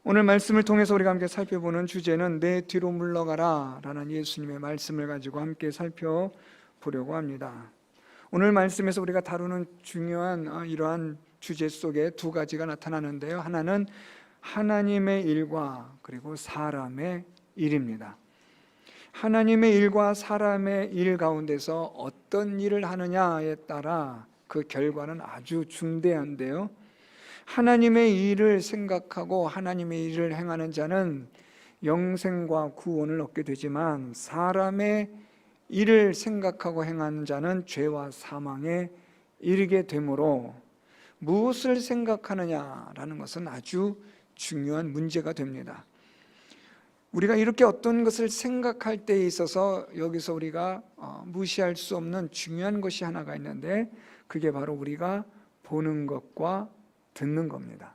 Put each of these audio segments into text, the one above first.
오늘 말씀을 통해서 우리가 함께 살펴보는 주제는 내 뒤로 물러가라 라는 예수님의 말씀을 가지고 함께 살펴보려고 합니다. 오늘 말씀에서 우리가 다루는 중요한 이러한 주제 속에 두 가지가 나타나는데요, 하나는 하나님의 일과 그리고 사람의 일입니다. 하나님의 일과 사람의 일 가운데서 어떤 일을 하느냐에 따라 그 결과는 아주 중대한데요, 하나님의 일을 생각하고 하나님의 일을 행하는 자는 영생과 구원을 얻게 되지만, 사람의 일을 생각하고 행하는 자는 죄와 사망에 이르게 되므로 무엇을 생각하느냐라는 것은 아주 중요한 문제가 됩니다. 우리가 이렇게 어떤 것을 생각할 때에 있어서 여기서 우리가 무시할 수 없는 중요한 것이 하나가 있는데, 그게 바로 우리가 보는 것과 듣는 겁니다.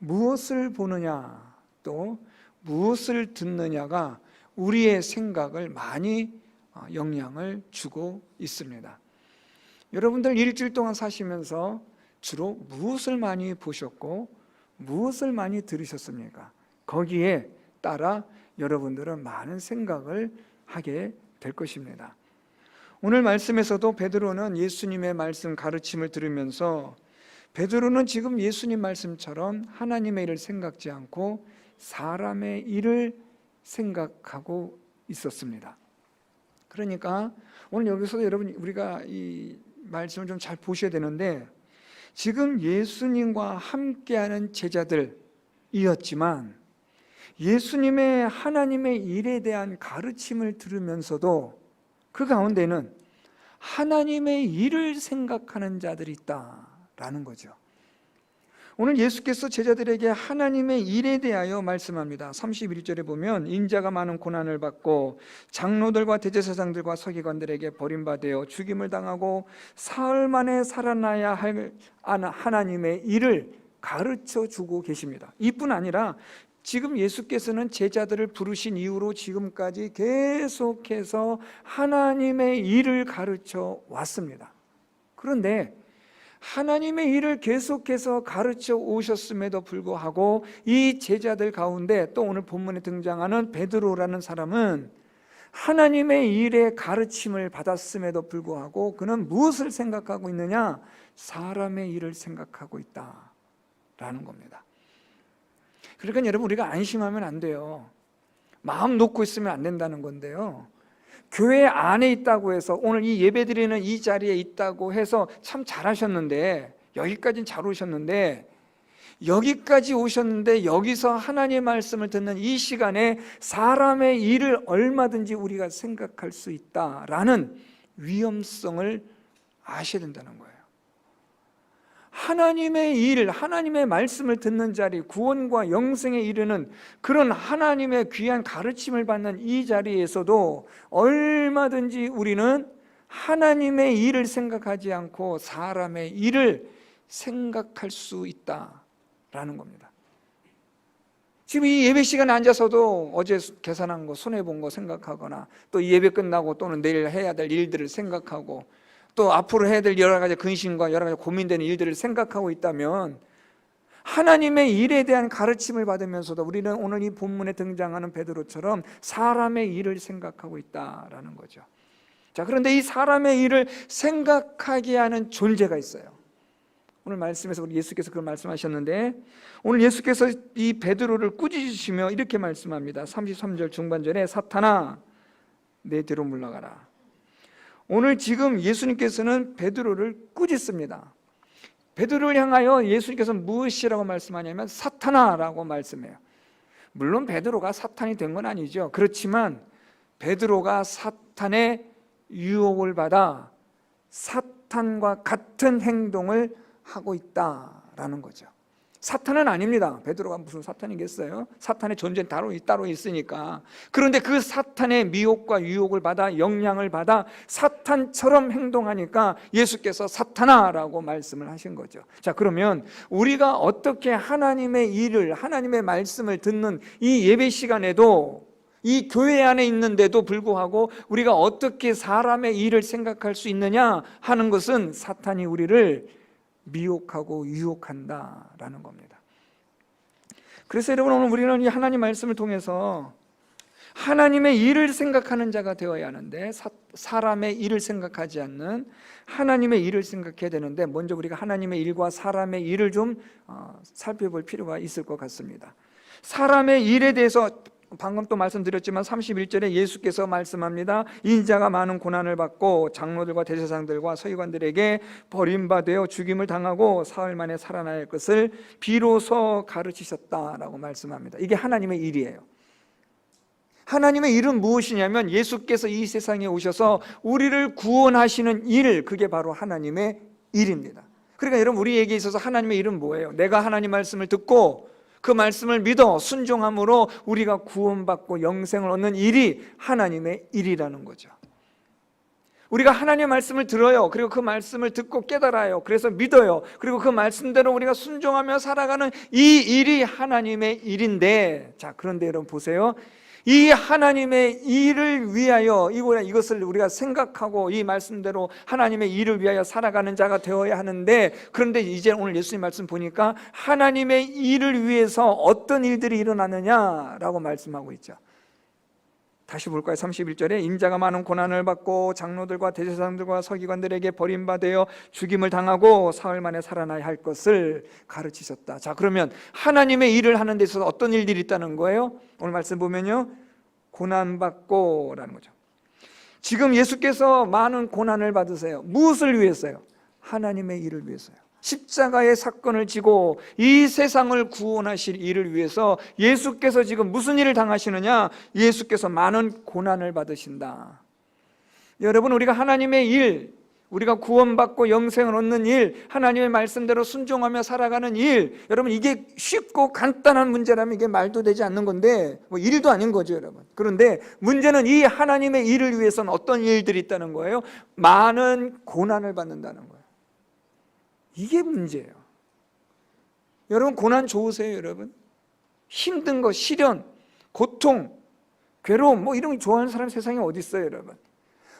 무엇을 보느냐 또 무엇을 듣느냐가 우리의 생각을 많이 영향을 주고 있습니다. 여러분들 일주일 동안 사시면서 주로 무엇을 많이 보셨고 무엇을 많이 들으셨습니까? 거기에 따라 여러분들은 많은 생각을 하게 될 것입니다. 오늘 말씀에서도 베드로는 예수님의 말씀 가르침을 들으면서, 베드로는 지금 예수님 말씀처럼 하나님의 일을 생각지 않고 사람의 일을 생각하고 있었습니다. 그러니까 오늘 여기서 여러분 우리가 이 말씀을 좀 잘 보셔야 되는데, 지금 예수님과 함께하는 제자들이었지만 예수님의 하나님의 일에 대한 가르침을 들으면서도 그 가운데는 하나님의 일을 생각하는 자들이 있다라는 거죠. 오늘 예수께서 제자들에게 하나님의 일에 대하여 말씀합니다. 31절에 보면, 인자가 많은 고난을 받고 장로들과 대제사장들과 서기관들에게 버림받아 죽임을 당하고 사흘 만에 살아나야 할 하나님의 일을 가르쳐 주고 계십니다. 이뿐 아니라 지금 예수께서는 제자들을 부르신 이후로 지금까지 계속해서 하나님의 일을 가르쳐 왔습니다. 그런데 하나님의 일을 계속해서 가르쳐 오셨음에도 불구하고 이 제자들 가운데 또 오늘 본문에 등장하는 베드로라는 사람은 하나님의 일의 가르침을 받았음에도 불구하고 그는 무엇을 생각하고 있느냐? 사람의 일을 생각하고 있다라는 겁니다. 그러니까 여러분, 우리가 안심하면 안 돼요. 마음 놓고 있으면 안 된다는 건데요, 교회 안에 있다고 해서 오늘 이 예배드리는 이 자리에 있다고 해서 참 잘하셨는데, 여기까지는 잘 오셨는데, 여기까지 오셨는데 여기서 하나님의 말씀을 듣는 이 시간에 사람의 일을 얼마든지 우리가 생각할 수 있다라는 위험성을 아셔야 된다는 거예요. 하나님의 일, 하나님의 말씀을 듣는 자리, 구원과 영생에 이르는 그런 하나님의 귀한 가르침을 받는 이 자리에서도 얼마든지 우리는 하나님의 일을 생각하지 않고 사람의 일을 생각할 수 있다라는 겁니다. 지금 이 예배 시간에 앉아서도 어제 계산한 거, 손해본 거 생각하거나, 또 이 예배 끝나고 또는 내일 해야 될 일들을 생각하고, 또 앞으로 해야 될 여러 가지 근심과 여러 가지 고민되는 일들을 생각하고 있다면, 하나님의 일에 대한 가르침을 받으면서도 우리는 오늘 이 본문에 등장하는 베드로처럼 사람의 일을 생각하고 있다라는 거죠. 자, 그런데 이 사람의 일을 생각하게 하는 존재가 있어요. 오늘 말씀에서 우리 예수께서 그런 말씀하셨는데, 오늘 예수께서 이 베드로를 꾸짖으시며 이렇게 말씀합니다. 33절 중반절에, 사탄아 내 뒤로 물러가라. 오늘 지금 예수님께서는 베드로를 꾸짖습니다. 베드로를 향하여 예수님께서는 무엇이라고 말씀하냐면 사탄아라고 말씀해요. 물론 베드로가 사탄이 된 건 아니죠. 그렇지만 베드로가 사탄의 유혹을 받아 사탄과 같은 행동을 하고 있다라는 거죠. 사탄은 아닙니다. 베드로가 무슨 사탄이겠어요? 사탄의 존재는 따로 있으니까. 그런데 그 사탄의 미혹과 유혹을 받아 영향을 받아 사탄처럼 행동하니까 예수께서 사탄아라고 말씀을 하신 거죠. 자, 그러면 우리가 어떻게 하나님의 일을, 하나님의 말씀을 듣는 이 예배 시간에도, 이 교회 안에 있는데도 불구하고 우리가 어떻게 사람의 일을 생각할 수 있느냐 하는 것은 사탄이 우리를 미혹하고 유혹한다라는 겁니다. 그래서 여러분, 오늘 우리는 이 하나님 말씀을 통해서 하나님의 일을 생각하는 자가 되어야 하는데, 사람의 일을 생각하지 않는 하나님의 일을 생각해야 되는데, 먼저 우리가 하나님의 일과 사람의 일을 좀 살펴볼 필요가 있을 것 같습니다. 사람의 일에 대해서 방금 또 말씀드렸지만 31절에 예수께서 말씀합니다. 인자가 많은 고난을 받고 장로들과 대제사장들과 서기관들에게 버림받아 죽임을 당하고 사흘 만에 살아날 야 것을 비로소 가르치셨다라고 말씀합니다. 이게 하나님의 일이에요. 하나님의 일은 무엇이냐면, 예수께서 이 세상에 오셔서 우리를 구원하시는 일, 그게 바로 하나님의 일입니다. 그러니까 여러분, 우리에게 있어서 하나님의 일은 뭐예요? 내가 하나님 말씀을 듣고 그 말씀을 믿어 순종함으로 우리가 구원받고 영생을 얻는 일이 하나님의 일이라는 거죠. 우리가 하나님의 말씀을 들어요. 그리고 그 말씀을 듣고 깨달아요. 그래서 믿어요. 그리고 그 말씀대로 우리가 순종하며 살아가는 이 일이 하나님의 일인데, 자, 그런데 여러분 보세요. 이 하나님의 일을 위하여 이것을 우리가 생각하고 이 말씀대로 하나님의 일을 위하여 살아가는 자가 되어야 하는데, 그런데 이제 오늘 예수님 말씀 보니까 하나님의 일을 위해서 어떤 일들이 일어나느냐라고 말씀하고 있죠. 다시 볼까요? 31절에 인자가 많은 고난을 받고 장로들과 대제사장들과 서기관들에게 버림받아 죽임을 당하고 사흘 만에 살아나야 할 것을 가르치셨다. 자, 그러면 하나님의 일을 하는 데 있어서 어떤 일들이 있다는 거예요? 오늘 말씀 보면요, 고난받고 라는 거죠. 지금 예수께서 많은 고난을 받으세요. 무엇을 위해서요? 하나님의 일을 위해서요. 십자가의 사건을 지고 이 세상을 구원하실 일을 위해서 예수께서 지금 무슨 일을 당하시느냐? 예수께서 많은 고난을 받으신다. 여러분, 우리가 하나님의 일, 우리가 구원받고 영생을 얻는 일, 하나님의 말씀대로 순종하며 살아가는 일, 여러분, 이게 쉽고 간단한 문제라면 이게 말도 되지 않는 건데, 뭐 일도 아닌 거죠, 여러분. 그런데 문제는 이 하나님의 일을 위해서는 어떤 일들이 있다는 거예요? 많은 고난을 받는다는 거예요. 이게 문제예요. 여러분, 고난 좋으세요, 여러분? 힘든 거, 시련, 고통, 괴로움, 뭐 이런 거 좋아하는 사람 세상에 어디 있어요, 여러분?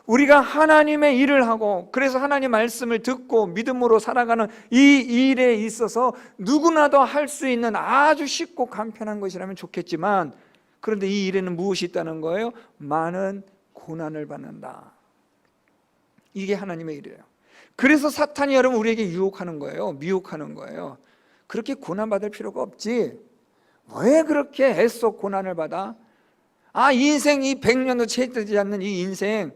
우리가 하나님의 일을 하고, 그래서 하나님 말씀을 듣고 믿음으로 살아가는 이 일에 있어서 누구나도 할 수 있는 아주 쉽고 간편한 것이라면 좋겠지만, 그런데 이 일에는 무엇이 있다는 거예요? 많은 고난을 받는다. 이게 하나님의 일이에요. 그래서 사탄이 여러분 우리에게 유혹하는 거예요. 미혹하는 거예요. 그렇게 고난받을 필요가 없지. 왜 그렇게 애써 고난을 받아? 인생이 100년도 채 되지 않는 이 인생,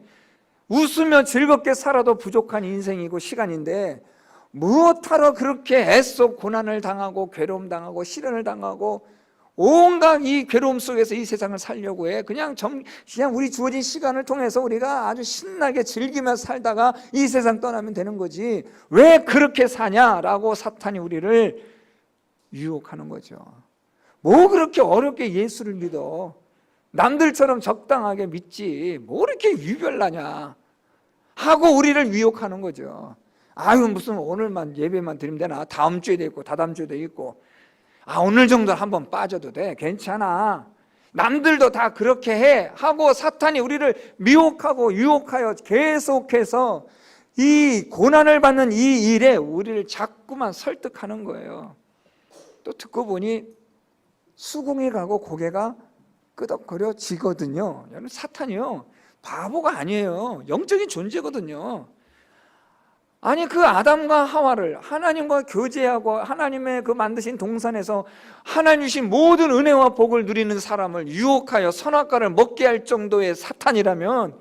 웃으며 즐겁게 살아도 부족한 인생이고 시간인데, 무엇하러 그렇게 애써 고난을 당하고 괴로움 당하고 시련을 당하고 온갖 이 괴로움 속에서 이 세상을 살려고 해? 그냥 우리 주어진 시간을 통해서 우리가 아주 신나게 즐기며 살다가 이 세상 떠나면 되는 거지. 왜 그렇게 사냐라고 사탄이 우리를 유혹하는 거죠. 뭐 그렇게 어렵게 예수를 믿어? 남들처럼 적당하게 믿지, 뭐 이렇게 유별나냐 하고 우리를 유혹하는 거죠. 무슨 오늘만 예배만 드리면 되나? 다음 주에도 있고 다다음 주에도 있고, 오늘 정도 한번 빠져도 돼, 괜찮아, 남들도 다 그렇게 해 하고 사탄이 우리를 미혹하고 유혹하여 계속해서 이 고난을 받는 이 일에 우리를 자꾸만 설득하는 거예요. 또 듣고 보니 수긍에 가고 고개가 끄덕거려지거든요. 여러분, 사탄이요, 바보가 아니에요. 영적인 존재거든요. 그 아담과 하와를 하나님과 교제하고 하나님의 그 만드신 동산에서 하나님 주신 모든 은혜와 복을 누리는 사람을 유혹하여 선악과를 먹게 할 정도의 사탄이라면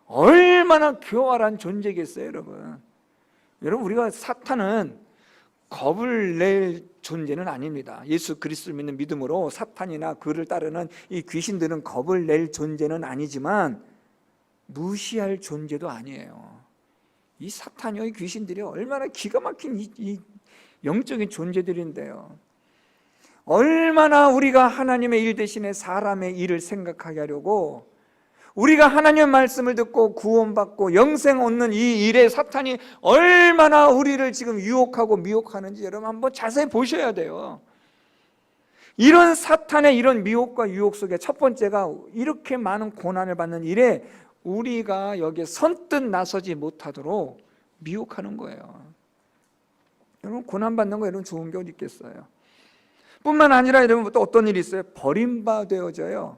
얼마나 교활한 존재겠어요, 여러분. 여러분, 우리가 사탄은 겁을 낼 존재는 아닙니다. 예수 그리스도를 믿는 믿음으로 사탄이나 그를 따르는 이 귀신들은 겁을 낼 존재는 아니지만 무시할 존재도 아니에요. 이 사탄이요, 이 귀신들이 얼마나 기가 막힌 이 영적인 존재들인데요, 얼마나 우리가 하나님의 일 대신에 사람의 일을 생각하게 하려고, 우리가 하나님의 말씀을 듣고 구원받고 영생 얻는 이 일에 사탄이 얼마나 우리를 지금 유혹하고 미혹하는지 여러분 한번 자세히 보셔야 돼요. 이런 사탄의 이런 미혹과 유혹 속에 첫 번째가 이렇게 많은 고난을 받는 일에 우리가 여기에 선뜻 나서지 못하도록 미혹하는 거예요. 여러분, 고난받는 거 여러분 좋은 게 어디 있겠어요? 뿐만 아니라 여러분 또 어떤 일이 있어요? 버림받아져요.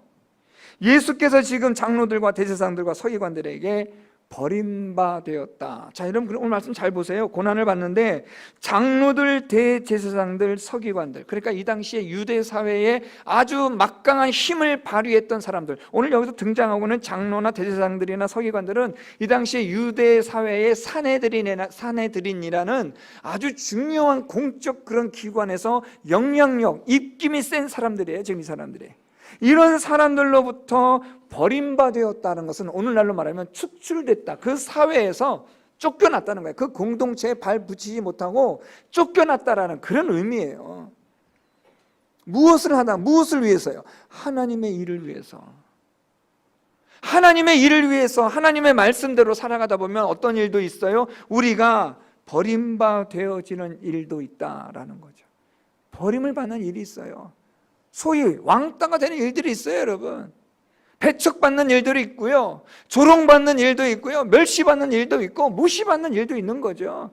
예수께서 지금 장로들과 대제사장들과 서기관들에게 버림받았다. 자, 여러분 오늘 말씀 잘 보세요. 고난을 받는데 장로들, 대제사장들, 서기관들, 그러니까 이 당시에 유대 사회에 아주 막강한 힘을 발휘했던 사람들, 오늘 여기서 등장하고는 장로나 대제사장들이나 서기관들은 이 당시에 유대 사회의 사내들인이라는 아주 중요한 공적 그런 기관에서 영향력, 입김이 센 사람들이에요. 지금 이 사람들이 이런 사람들로부터 버림받았다는 것은 오늘날로 말하면 추출됐다, 그 사회에서 쫓겨났다는 거예요. 그 공동체에 발 붙이지 못하고 쫓겨났다라는 그런 의미예요. 무엇을 하다, 무엇을 위해서요? 하나님의 일을 위해서. 하나님의 일을 위해서 하나님의 말씀대로 살아가다 보면 어떤 일도 있어요? 우리가 버림받아지는 일도 있다라는 거죠. 버림을 받는 일이 있어요. 소위 왕따가 되는 일들이 있어요, 여러분. 배척받는 일들이 있고요, 조롱받는 일도 있고요, 멸시받는 일도 있고, 무시받는 일도 있는 거죠.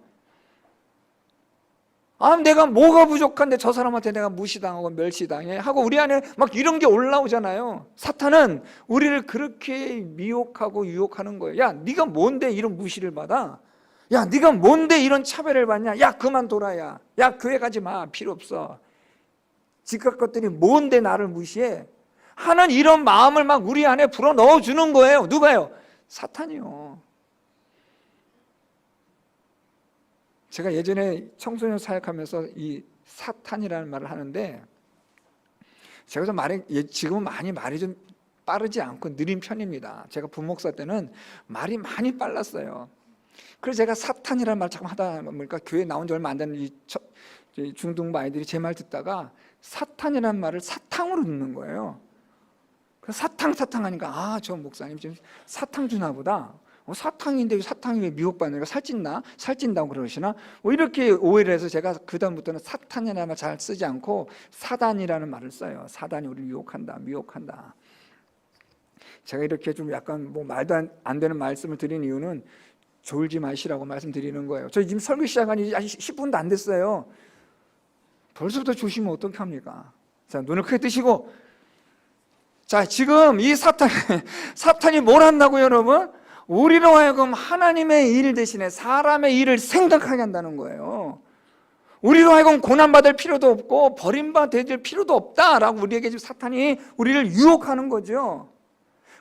아, 내가 뭐가 부족한데 저 사람한테 내가 무시당하고 멸시당해 하고 우리 안에 막 이런 게 올라오잖아요. 사탄은 우리를 그렇게 미혹하고 유혹하는 거예요. 야, 네가 뭔데 이런 무시를 받아? 야, 네가 뭔데 이런 차별을 받냐? 야, 그만둬라. 야, 교회 가지 마. 필요 없어. 지각 것들이 뭔데 나를 무시해? 하는 이런 마음을 막 우리 안에 불어 넣어주는 거예요. 누가요? 사탄이요. 제가 예전에 청소년 사역하면서 이 사탄이라는 말을 하는데, 제가 좀 지금은 많이 말이 좀 빠르지 않고 느린 편입니다. 제가 부목사 때는 말이 많이 빨랐어요. 그래서 제가 사탄이라는 말 자꾸 하다 보니까 교회 나온 지 얼마 안 되는 이 중등부 아이들이 제 말 듣다가 사탄이라는 말을 사탕으로 듣는 거예요. 그래서 사탕 하니까, 아, 저 목사님 지금 사탕 주나 보다. 사탕인데 사탕이 왜 미혹받는 거야? 살찐다고 그러시나? 이렇게 오해를 해서 제가 그다음부터는 사탄이라는 말 잘 쓰지 않고 사단이라는 말을 써요. 사단이 우리를 유혹한다, 미혹한다. 제가 이렇게 좀 약간 말도 안 되는 말씀을 드린 이유는 졸지 마시라고 말씀드리는 거예요. 저희 지금 설교 시작한 지 아직 10분도 안 됐어요. 벌써부터 조심하면 어떻게 합니까? 자, 눈을 크게 뜨시고, 자, 지금 이 사탄이 뭘 한다고요, 여러분? 우리로 하여금 하나님의 일 대신에 사람의 일을 생각하게 한다는 거예요. 우리로 하여금 고난받을 필요도 없고 버림받을 필요도 없다라고 우리에게 지금 사탄이 우리를 유혹하는 거죠.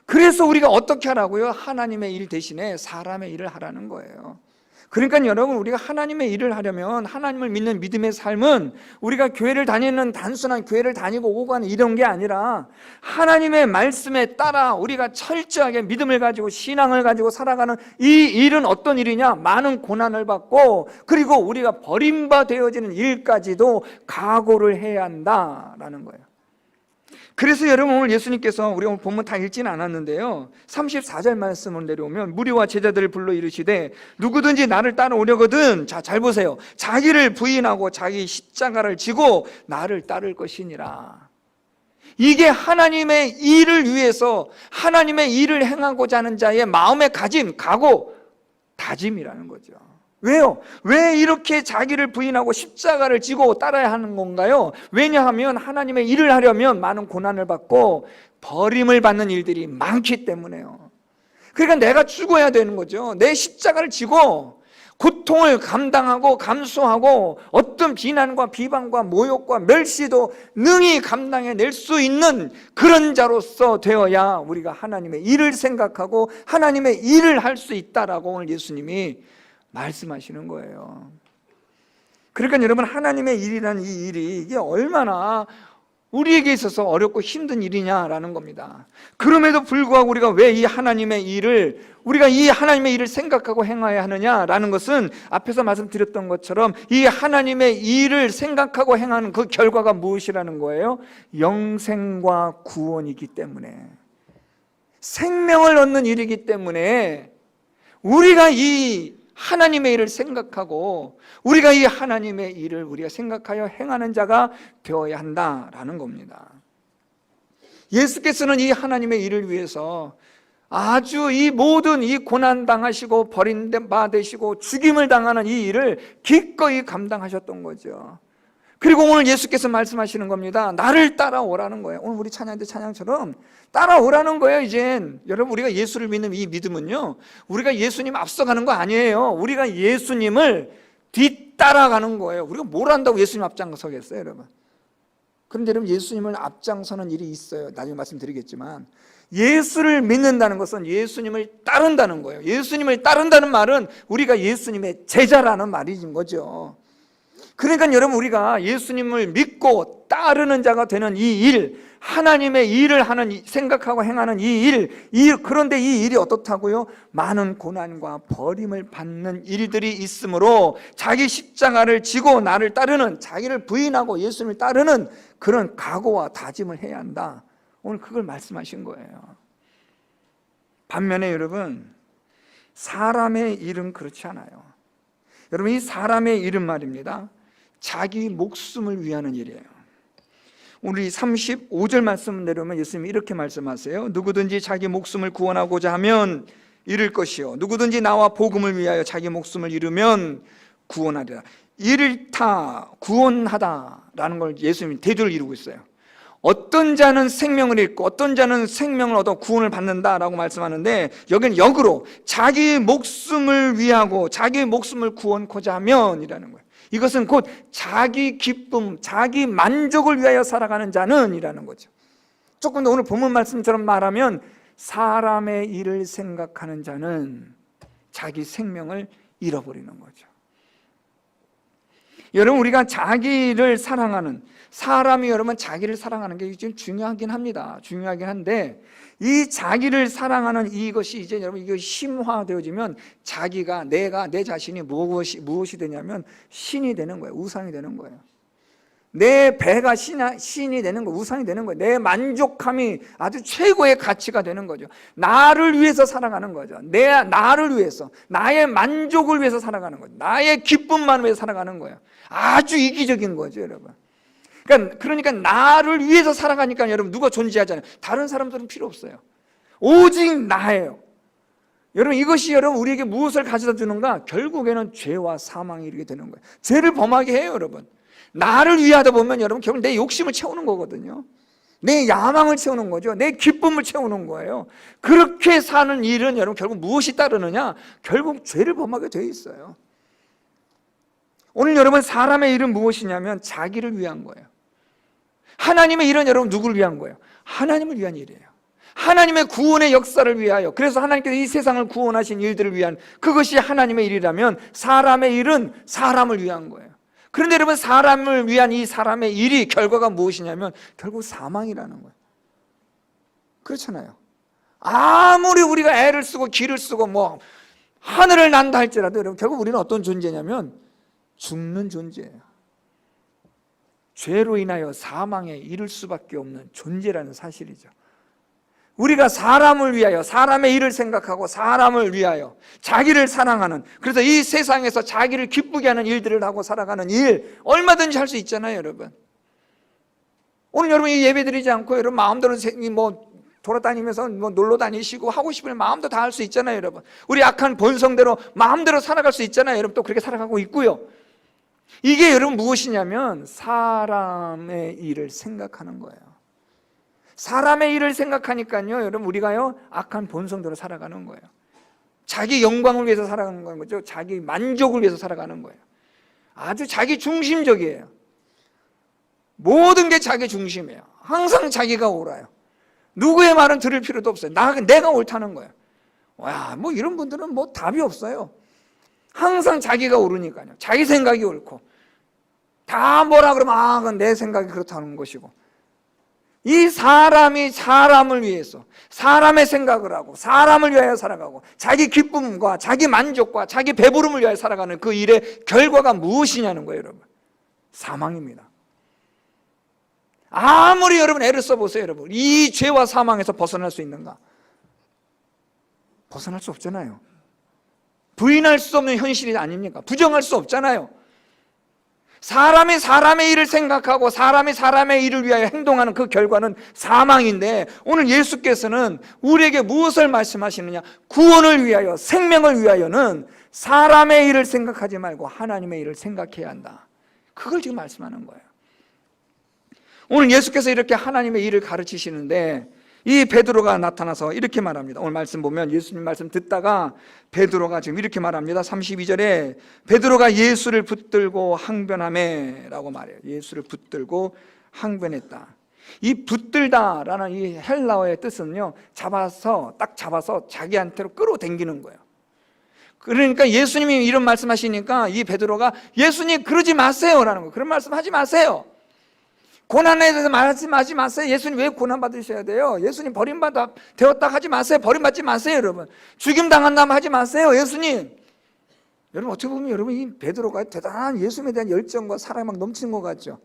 그래서 우리가 어떻게 하라고요? 하나님의 일 대신에 사람의 일을 하라는 거예요. 그러니까 여러분, 우리가 하나님의 일을 하려면, 하나님을 믿는 믿음의 삶은 우리가 교회를 다니는 단순한 교회를 다니고 오고 가는 이런 게 아니라 하나님의 말씀에 따라 우리가 철저하게 믿음을 가지고 신앙을 가지고 살아가는 이 일은 어떤 일이냐? 많은 고난을 받고, 그리고 우리가 버림받아지는 일까지도 각오를 해야 한다라는 거예요. 그래서 여러분, 오늘 예수님께서, 우리 오늘 본문 다 읽지는 않았는데요, 34절 말씀을 내려오면 무리와 제자들을 불러 이르시되 누구든지 나를 따라오려거든, 자, 잘 보세요, 자기를 부인하고 자기 십자가를 지고 나를 따를 것이니라. 이게 하나님의 일을 위해서 하나님의 일을 행하고자 하는 자의 마음에 가진 각오, 다짐이라는 거죠. 왜요? 왜 이렇게 자기를 부인하고 십자가를 지고 따라야 하는 건가요? 왜냐하면 하나님의 일을 하려면 많은 고난을 받고 버림을 받는 일들이 많기 때문에요. 그러니까 내가 죽어야 되는 거죠. 내 십자가를 지고 고통을 감당하고 감수하고 어떤 비난과 비방과 모욕과 멸시도 능히 감당해낼 수 있는 그런 자로서 되어야 우리가 하나님의 일을 생각하고 하나님의 일을 할 수 있다라고 오늘 예수님이 말씀하시는 거예요. 그러니까 여러분, 하나님의 일이라는 이 일이 이게 얼마나 우리에게 있어서 어렵고 힘든 일이냐라는 겁니다. 그럼에도 불구하고 우리가 왜 이 하나님의 일을, 우리가 이 하나님의 일을 생각하고 행해야 하느냐라는 것은 앞에서 말씀드렸던 것처럼 이 하나님의 일을 생각하고 행하는 그 결과가 무엇이라는 거예요? 영생과 구원이기 때문에, 생명을 얻는 일이기 때문에 우리가 이 하나님의 일을 생각하고 우리가 이 하나님의 일을 우리가 생각하여 행하는 자가 되어야 한다라는 겁니다. 예수께서는 이 하나님의 일을 위해서 아주 이 모든 이 고난당하시고 버림받으시고 죽임을 당하는 이 일을 기꺼이 감당하셨던 거죠. 그리고 오늘 예수께서 말씀하시는 겁니다. 나를 따라오라는 거예요. 오늘 우리 찬양대 찬양처럼 따라오라는 거예요. 이젠 여러분, 우리가 예수를 믿는 이 믿음은요, 우리가 예수님 앞서가는 거 아니에요. 우리가 예수님을 뒤따라가는 거예요. 우리가 뭘 한다고 예수님 앞장서겠어요, 여러분? 그런데 여러분, 예수님을 앞장서는 일이 있어요. 나중에 말씀드리겠지만, 예수를 믿는다는 것은 예수님을 따른다는 거예요. 예수님을 따른다는 말은 우리가 예수님의 제자라는 말인 거죠. 그러니까 여러분, 우리가 예수님을 믿고 따르는 자가 되는 이 일, 하나님의 일을 하는, 생각하고 행하는 이 일, 그런데 이 일이 어떻다고요? 많은 고난과 버림을 받는 일들이 있으므로 자기 십자가를 지고 나를 따르는, 자기를 부인하고 예수님을 따르는 그런 각오와 다짐을 해야 한다. 오늘 그걸 말씀하신 거예요. 반면에 여러분, 사람의 일은 그렇지 않아요. 여러분, 이 사람의 일은 말입니다, 자기 목숨을 위하는 일이에요. 우리 35절 말씀 내려오면 예수님이 이렇게 말씀하세요. 누구든지 자기 목숨을 구원하고자 하면 잃을 것이요, 누구든지 나와 복음을 위하여 자기 목숨을 잃으면 구원하리라. 잃다, 구원하다라는 걸 예수님이 대조를 이루고 있어요. 어떤 자는 생명을 잃고 어떤 자는 생명을 얻어 구원을 받는다라고 말씀하는데, 여기는 역으로 자기 목숨을 위하고 자기 목숨을 구원코자 하면이라는 거예요. 이것은 곧 자기 기쁨, 자기 만족을 위하여 살아가는 자는 이라는 거죠. 조금 더 오늘 본문 말씀처럼 말하면, 사람의 일을 생각하는 자는 자기 생명을 잃어버리는 거죠. 여러분, 우리가 자기를 사랑하는, 사람이 여러분 자기를 사랑하는 게 좀 중요하긴 합니다. 중요하긴 한데, 이 자기를 사랑하는 이것이 이제 여러분, 이게 심화되어지면 자기가, 내가, 내 자신이 무엇이 되냐면 신이 되는 거예요. 우상이 되는 거예요. 내 배가 신이 되는 거예요. 우상이 되는 거예요. 내 만족함이 아주 최고의 가치가 되는 거죠. 나를 위해서 살아가는 거죠. 나를 위해서, 나의 만족을 위해서 살아가는 거죠. 나의 기쁨만 위해서 살아가는 거예요. 아주 이기적인 거죠, 여러분. 그러니까 나를 위해서 살아가니까 여러분, 누가 존재하잖아요. 다른 사람들은 필요 없어요. 오직 나예요. 여러분, 이것이 여러분 우리에게 무엇을 가져다 주는가? 결국에는 죄와 사망이 이르게 되는 거예요. 죄를 범하게 해요, 여러분. 나를 위하다 보면 여러분 결국 내 욕심을 채우는 거거든요. 내 야망을 채우는 거죠. 내 기쁨을 채우는 거예요. 그렇게 사는 일은 여러분 결국 무엇이 따르느냐? 결국 죄를 범하게 돼 있어요. 오늘 여러분, 사람의 일은 무엇이냐면 자기를 위한 거예요. 하나님의 일은 여러분 누구를 위한 거예요? 하나님을 위한 일이에요. 하나님의 구원의 역사를 위하여, 그래서 하나님께서 이 세상을 구원하신 일들을 위한, 그것이 하나님의 일이라면 사람의 일은 사람을 위한 거예요. 그런데 여러분, 사람을 위한 이 사람의 일이 결과가 무엇이냐면 결국 사망이라는 거예요. 그렇잖아요. 아무리 우리가 애를 쓰고 기를 쓰고 뭐 하늘을 난다 할지라도 여러분 결국 우리는 어떤 존재냐면 죽는 존재예요. 죄로 인하여 사망에 이를 수밖에 없는 존재라는 사실이죠. 우리가 사람을 위하여, 사람의 일을 생각하고 사람을 위하여 자기를 사랑하는, 그래서 이 세상에서 자기를 기쁘게 하는 일들을 하고 살아가는 일, 얼마든지 할 수 있잖아요, 여러분. 오늘 여러분 이 예배 드리지 않고 여러분 마음대로 돌아다니면서 놀러 다니시고 하고 싶으면 마음대로 다 할 수 있잖아요, 여러분. 우리 악한 본성대로 마음대로 살아갈 수 있잖아요, 여러분. 또 그렇게 살아가고 있고요. 이게 여러분 무엇이냐면 사람의 일을 생각하는 거예요. 사람의 일을 생각하니까요, 여러분 우리가요 악한 본성대로 살아가는 거예요. 자기 영광을 위해서 살아가는 거죠. 자기 만족을 위해서 살아가는 거예요. 아주 자기 중심적이에요. 모든 게 자기 중심이에요. 항상 자기가 옳아요. 누구의 말은 들을 필요도 없어요. 내가 옳다는 거예요. 와, 이런 분들은 답이 없어요. 항상 자기가 옳으니까요. 자기 생각이 옳고, 다 뭐라 그러면 그건 내 생각이 그렇다는 것이고, 이 사람이 사람을 위해서 사람의 생각을 하고 사람을 위하여 살아가고 자기 기쁨과 자기 만족과 자기 배부름을 위하여 살아가는 그 일의 결과가 무엇이냐는 거예요, 여러분. 사망입니다. 아무리 여러분 애를 써보세요, 여러분. 이 죄와 사망에서 벗어날 수 있는가? 벗어날 수 없잖아요. 부인할 수 없는 현실이 아닙니까? 부정할 수 없잖아요. 사람이 사람의 일을 생각하고 사람이 사람의 일을 위하여 행동하는 그 결과는 사망인데, 오늘 예수께서는 우리에게 무엇을 말씀하시느냐? 구원을 위하여, 생명을 위하여는 사람의 일을 생각하지 말고 하나님의 일을 생각해야 한다. 그걸 지금 말씀하는 거예요. 오늘 예수께서 이렇게 하나님의 일을 가르치시는데 이 베드로가 나타나서 이렇게 말합니다. 오늘 말씀 보면 예수님 말씀 듣다가 베드로가 지금 이렇게 말합니다. 32절에 베드로가 예수를 붙들고 항변하매 라고 말해요. 예수를 붙들고 항변했다. 이 붙들다라는 이 헬라어의 뜻은요, 딱 잡아서 자기한테로 끌어당기는 거예요. 그러니까 예수님이 이런 말씀하시니까 이 베드로가 예수님 그러지 마세요라는 거예요. 그런 말씀 하지 마세요. 고난에 대해서 말씀하지 마세요. 예수님 왜 고난 받으셔야 돼요? 예수님 되었다 하지 마세요. 버림받지 마세요, 여러분. 죽임 당한다면 하지 마세요, 예수님. 여러분, 어떻게 보면 여러분 이 베드로가 대단한 예수님에 대한 열정과 사랑이 막 넘치는 것 같죠.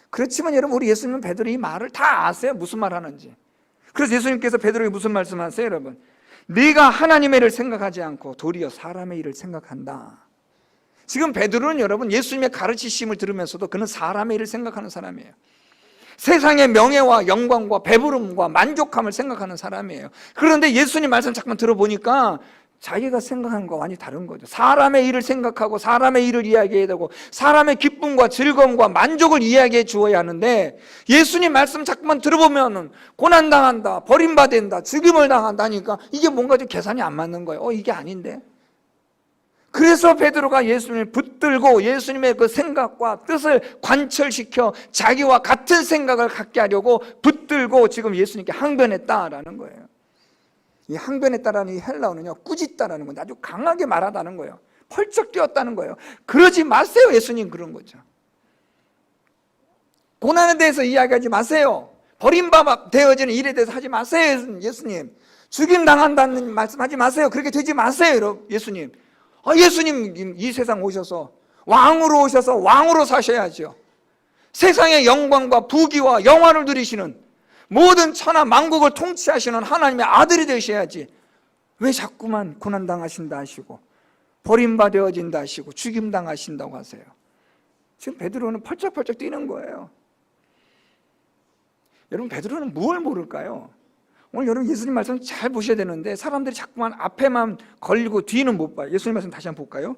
그렇지만 여러분, 우리 예수님은 베드로 이 말을 다 아세요. 무슨 말 하는지. 그래서 예수님께서 베드로에게 무슨 말씀하세요, 여러분? 네가 하나님의 일을 생각하지 않고 도리어 사람의 일을 생각한다. 지금 베드로는 여러분 예수님의 가르치심을 들으면서도 그는 사람의 일을 생각하는 사람이에요. 세상의 명예와 영광과 배부름과 만족함을 생각하는 사람이에요. 그런데 예수님 말씀 잠깐 들어보니까 자기가 생각하는 거 완전히 다른 거죠. 사람의 일을 생각하고 사람의 일을 이야기해야 되고 사람의 기쁨과 즐거움과 만족을 이야기해 주어야 하는데 예수님 말씀 잠깐만 들어보면 고난당한다, 버림받는다, 죽임을 당한다 하니까 이게 뭔가 좀 계산이 안 맞는 거예요. 이게 아닌데. 그래서 베드로가 예수님을 붙들고 예수님의 그 생각과 뜻을 관철시켜 자기와 같은 생각을 갖게 하려고 붙들고 지금 예수님께 항변했다라는 거예요. 이 항변했다라는 이 헬라어는요, 꾸짖다라는 건데 아주 강하게 말하다는 거예요. 펄쩍 뛰었다는 거예요. 그러지 마세요, 예수님. 그런 거죠. 고난에 대해서 이야기하지 마세요. 버림받아지는 일에 대해서 하지 마세요, 예수님. 죽임 당한다는 말씀하지 마세요. 그렇게 되지 마세요, 예수님. 예수님 이 세상 오셔서 왕으로 오셔서 왕으로 사셔야죠. 세상의 영광과 부귀와 영화를 누리시는 모든 천하 만국을 통치하시는 하나님의 아들이 되셔야지. 왜 자꾸만 고난당하신다 하시고 버림받아진다 하시고 죽임당하신다고 하세요? 지금 베드로는 펄쩍펄쩍 뛰는 거예요. 여러분, 베드로는 뭘 모를까요? 오늘 여러분 예수님 말씀 잘 보셔야 되는데 사람들이 자꾸만 앞에만 걸리고 뒤는 못 봐요. 예수님 말씀 다시 한번 볼까요?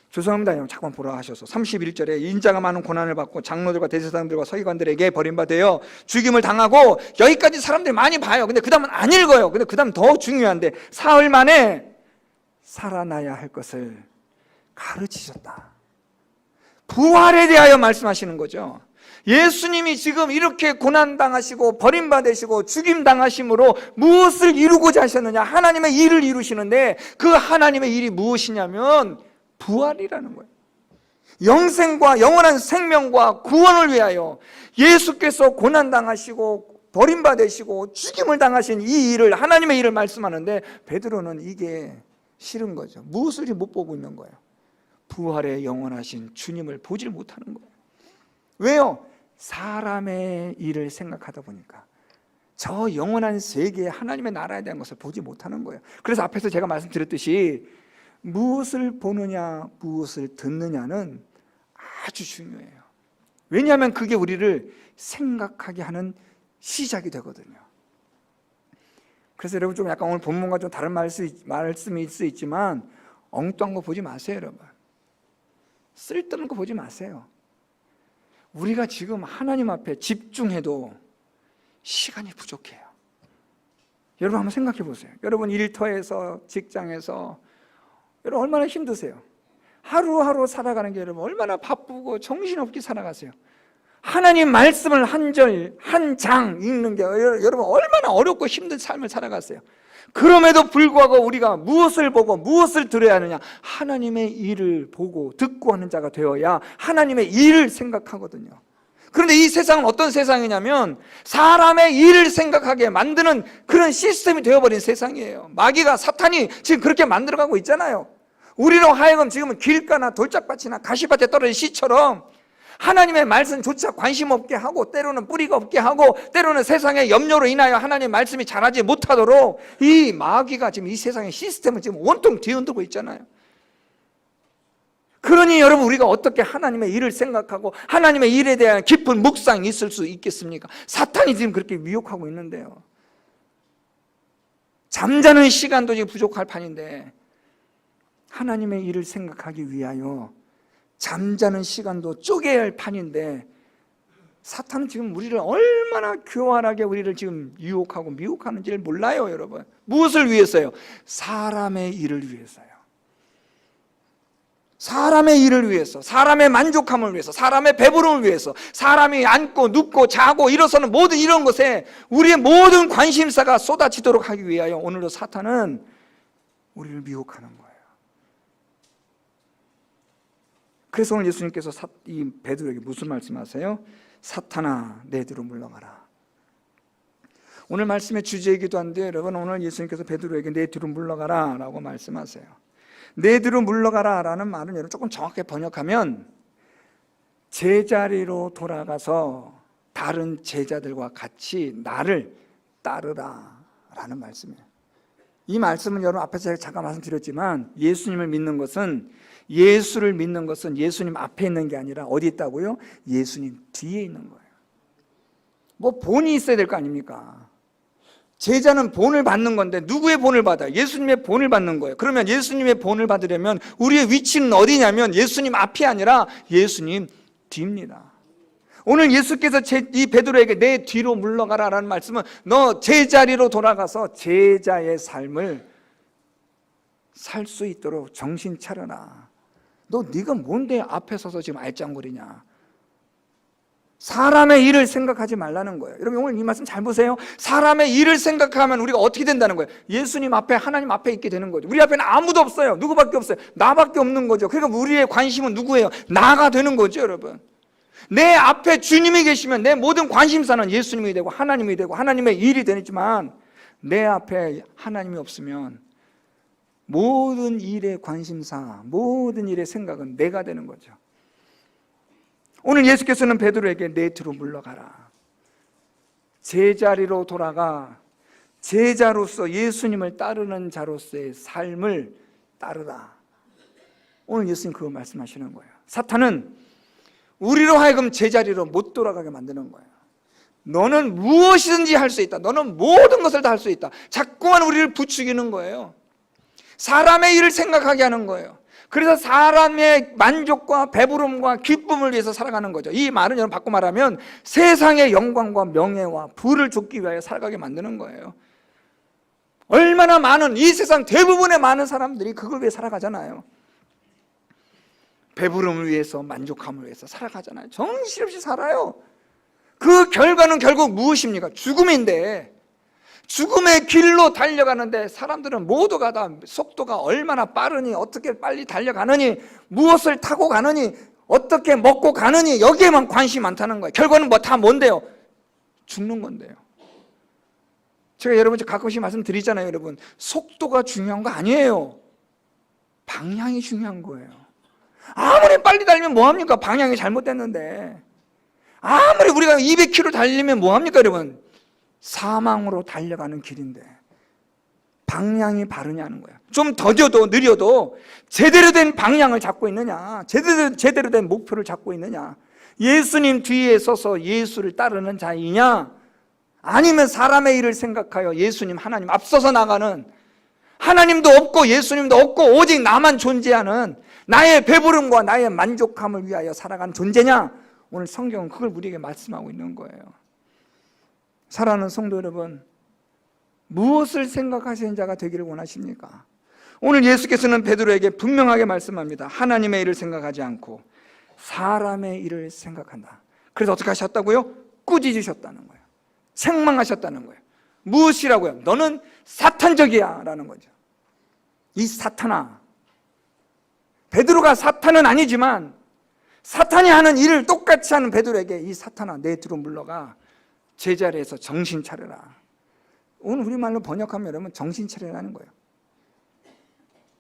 죄송합니다. 여러분 잠깐 보라 하셔서 31절에 인자가 많은 고난을 받고 장로들과 대제사장들과 서기관들에게 버림받아요 죽임을 당하고, 여기까지 사람들이 많이 봐요. 근데 그 다음은 안 읽어요. 근데 그 다음 더 중요한데 사흘 만에 살아나야 할 것을 가르치셨다. 부활에 대하여 말씀하시는 거죠. 예수님이 지금 이렇게 고난당하시고 버림받으시고 죽임당하심으로 무엇을 이루고자 하셨느냐? 하나님의 일을 이루시는데 그 하나님의 일이 무엇이냐면 부활이라는 거예요. 영생과 영원한 생명과 구원을 위하여 예수께서 고난당하시고 버림받으시고 죽임을 당하신 이 일을, 하나님의 일을 말씀하는데 베드로는 이게 싫은 거죠. 무엇을 못 보고 있는 거예요? 부활의 영원하신 주님을 보질 못하는 거예요. 왜요? 사람의 일을 생각하다 보니까 저 영원한 세계의 하나님의 나라에 대한 것을 보지 못하는 거예요. 그래서 앞에서 제가 말씀드렸듯이 무엇을 보느냐 무엇을 듣느냐는 아주 중요해요. 왜냐하면 그게 우리를 생각하게 하는 시작이 되거든요. 그래서 여러분 좀 약간 오늘 본문과 좀 다른 말씀일 수 있지만 엉뚱한 거 보지 마세요, 여러분. 쓸데없는 거 보지 마세요. 우리가 지금 하나님 앞에 집중해도 시간이 부족해요. 여러분 한번 생각해 보세요. 여러분 일터에서, 직장에서 여러분 얼마나 힘드세요? 하루하루 살아가는 게 여러분 얼마나 바쁘고 정신없게 살아가세요. 하나님 말씀을 한 절, 한 장 읽는 게 여러분 얼마나 어렵고 힘든 삶을 살아갔어요. 그럼에도 불구하고 우리가 무엇을 보고 무엇을 들어야 하느냐? 하나님의 일을 보고 듣고 하는 자가 되어야 하나님의 일을 생각하거든요. 그런데 이 세상은 어떤 세상이냐면 사람의 일을 생각하게 만드는 그런 시스템이 되어버린 세상이에요. 마귀가, 사탄이 지금 그렇게 만들어가고 있잖아요. 우리로 하여금 지금은 길가나 돌짝밭이나 가시밭에 떨어진 씨처럼 하나님의 말씀조차 관심 없게 하고, 때로는 뿌리가 없게 하고, 때로는 세상의 염려로 인하여 하나님의 말씀이 자라지 못하도록 이 마귀가 지금 이 세상의 시스템을 지금 온통 뒤흔들고 있잖아요. 그러니 여러분 우리가 어떻게 하나님의 일을 생각하고 하나님의 일에 대한 깊은 묵상이 있을 수 있겠습니까? 사탄이 지금 그렇게 미혹하고 있는데요. 잠자는 시간도 지금 부족할 판인데 하나님의 일을 생각하기 위하여 잠자는 시간도 쪼개야 할 판인데 사탄은 지금 우리를 얼마나 교활하게 우리를 지금 유혹하고 미혹하는지를 몰라요, 여러분. 무엇을 위해서요? 사람의 일을 위해서요. 사람의 일을 위해서, 사람의 만족함을 위해서, 사람의 배부름을 위해서, 사람이 앉고 눕고 자고 일어서는 모든 이런 것에 우리의 모든 관심사가 쏟아지도록 하기 위하여 오늘도 사탄은 우리를 미혹하는 거예요. 그래서 오늘 예수님께서 이 베드로에게 무슨 말씀하세요? 사탄아, 내 뒤로 물러가라. 오늘 말씀의 주제이기도 한데 여러분, 오늘 예수님께서 베드로에게 내 뒤로 물러가라 라고 말씀하세요. 내 뒤로 물러가라 라는 말은 여러분 조금 정확하게 번역하면 제자리로 돌아가서 다른 제자들과 같이 나를 따르라 라는 말씀이에요. 이 말씀은 여러분 앞에서 제가 잠깐 말씀드렸지만 예수님을 믿는 것은, 예수를 믿는 것은 예수님 앞에 있는 게 아니라 어디 있다고요? 예수님 뒤에 있는 거예요. 뭐 본이 있어야 될 거 아닙니까? 제자는 본을 받는 건데 누구의 본을 받아요? 예수님의 본을 받는 거예요. 그러면 예수님의 본을 받으려면 우리의 위치는 어디냐면 예수님 앞이 아니라 예수님 뒤입니다. 오늘 예수께서 이 베드로에게 내 뒤로 물러가라 라는 말씀은 너 제자리로 돌아가서 제자의 삶을 살 수 있도록 정신 차려라. 너 네가 뭔데 앞에 서서 지금 알짱거리냐. 사람의 일을 생각하지 말라는 거예요. 여러분 오늘 이 말씀 잘 보세요. 사람의 일을 생각하면 우리가 어떻게 된다는 거예요? 예수님 앞에, 하나님 앞에 있게 되는 거죠. 우리 앞에는 아무도 없어요. 누구밖에 없어요? 나밖에 없는 거죠. 그러니까 우리의 관심은 누구예요? 나가 되는 거죠, 여러분. 내 앞에 주님이 계시면 내 모든 관심사는 예수님이 되고 하나님이 되고 하나님의 일이 되지만 내 앞에 하나님이 없으면 모든 일의 관심사, 모든 일의 생각은 내가 되는 거죠. 오늘 예수께서는 베드로에게 내 뒤로 물러가라. 제자리로 돌아가 제자로서 예수님을 따르는 자로서의 삶을 따르라. 오늘 예수님 그거 말씀하시는 거예요. 사탄은 우리로 하여금 제자리로 못 돌아가게 만드는 거예요. 너는 무엇이든지 할 수 있다. 너는 모든 것을 다 할 수 있다. 자꾸만 우리를 부추기는 거예요. 사람의 일을 생각하게 하는 거예요. 그래서 사람의 만족과 배부름과 기쁨을 위해서 살아가는 거죠. 이 말은 여러분 바꿔 말하면 세상의 영광과 명예와 부를 쫓기 위하여 살아가게 만드는 거예요. 얼마나 많은, 이 세상 대부분의 많은 사람들이 그걸 위해 살아가잖아요. 배부름을 위해서, 만족함을 위해서 살아가잖아요. 정신없이 살아요. 그 결과는 결국 무엇입니까? 죽음인데 죽음의 길로 달려가는데 사람들은 모두가 다 속도가 얼마나 빠르니, 어떻게 빨리 달려가느니, 무엇을 타고 가느니, 어떻게 먹고 가느니, 여기에만 관심이 많다는 거예요. 결과는 뭐 다 뭔데요? 죽는 건데요. 제가 여러분께 가끔씩 말씀드리잖아요. 여러분, 속도가 중요한 거 아니에요. 방향이 중요한 거예요. 아무리 빨리 달리면 뭐합니까? 방향이 잘못됐는데. 아무리 우리가 200km 달리면 뭐합니까, 여러분? 사망으로 달려가는 길인데 방향이 바르냐는 거예요. 좀 더뎌도 느려도 제대로 된 방향을 잡고 있느냐, 제대로 된 목표를 잡고 있느냐, 예수님 뒤에 서서 예수를 따르는 자이냐, 아니면 사람의 일을 생각하여 예수님, 하나님 앞서서 나가는, 하나님도 없고 예수님도 없고 오직 나만 존재하는 나의 배부름과 나의 만족함을 위하여 살아가는 존재냐. 오늘 성경은 그걸 우리에게 말씀하고 있는 거예요. 사랑하는 성도 여러분, 무엇을 생각하시는 자가 되기를 원하십니까? 오늘 예수께서는 베드로에게 분명하게 말씀합니다. 하나님의 일을 생각하지 않고 사람의 일을 생각한다. 그래서 어떻게 하셨다고요? 꾸짖으셨다는 거예요. 책망하셨다는 거예요. 무엇이라고요? 너는 사탄적이야 라는 거죠. 이 사탄아, 베드로가 사탄은 아니지만 사탄이 하는 일을 똑같이 하는 베드로에게 이 사탄아, 내 뒤로 물러가 제자리에서 정신 차려라. 오늘 우리말로 번역하면 여러분 정신 차려라는 거예요.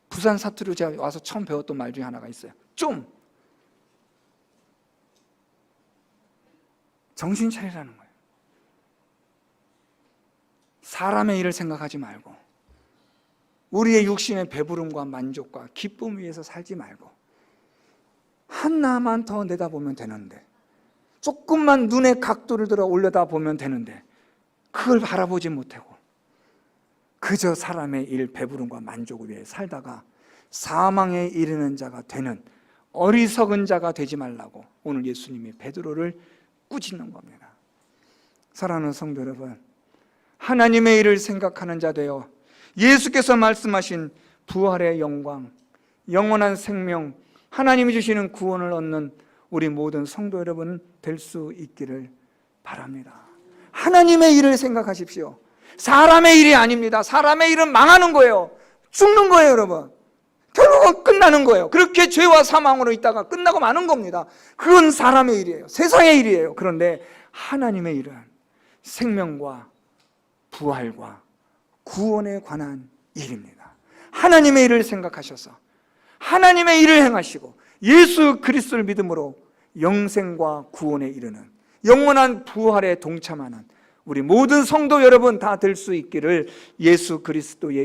부산 사투리로 제가 와서 처음 배웠던 말 중에 하나가 있어요. 좀 정신 차리라는 거예요. 사람의 일을 생각하지 말고 우리의 육신의 배부름과 만족과 기쁨 위해서 살지 말고 하나만 더 내다보면 되는데, 조금만 눈의 각도를 들어 올려다보면 되는데 그걸 바라보지 못하고 그저 사람의 일, 배부름과 만족을 위해 살다가 사망에 이르는 자가 되는 어리석은 자가 되지 말라고 오늘 예수님이 베드로를 꾸짖는 겁니다. 사랑하는 성도 여러분, 하나님의 일을 생각하는 자 되어 예수께서 말씀하신 부활의 영광, 영원한 생명, 하나님이 주시는 구원을 얻는 우리 모든 성도 여러분 될 수 있기를 바랍니다. 하나님의 일을 생각하십시오. 사람의 일이 아닙니다. 사람의 일은 망하는 거예요. 죽는 거예요, 여러분. 결국은 끝나는 거예요. 그렇게 죄와 사망으로 있다가 끝나고 마는 겁니다. 그건 사람의 일이에요. 세상의 일이에요. 그런데 하나님의 일은 생명과 부활과 구원에 관한 일입니다. 하나님의 일을 생각하셔서 하나님의 일을 행하시고 예수 그리스도를 믿음으로 영생과 구원에 이르는 영원한 부활에 동참하는 우리 모든 성도 여러분 다 될 수 있기를 예수 그리스도의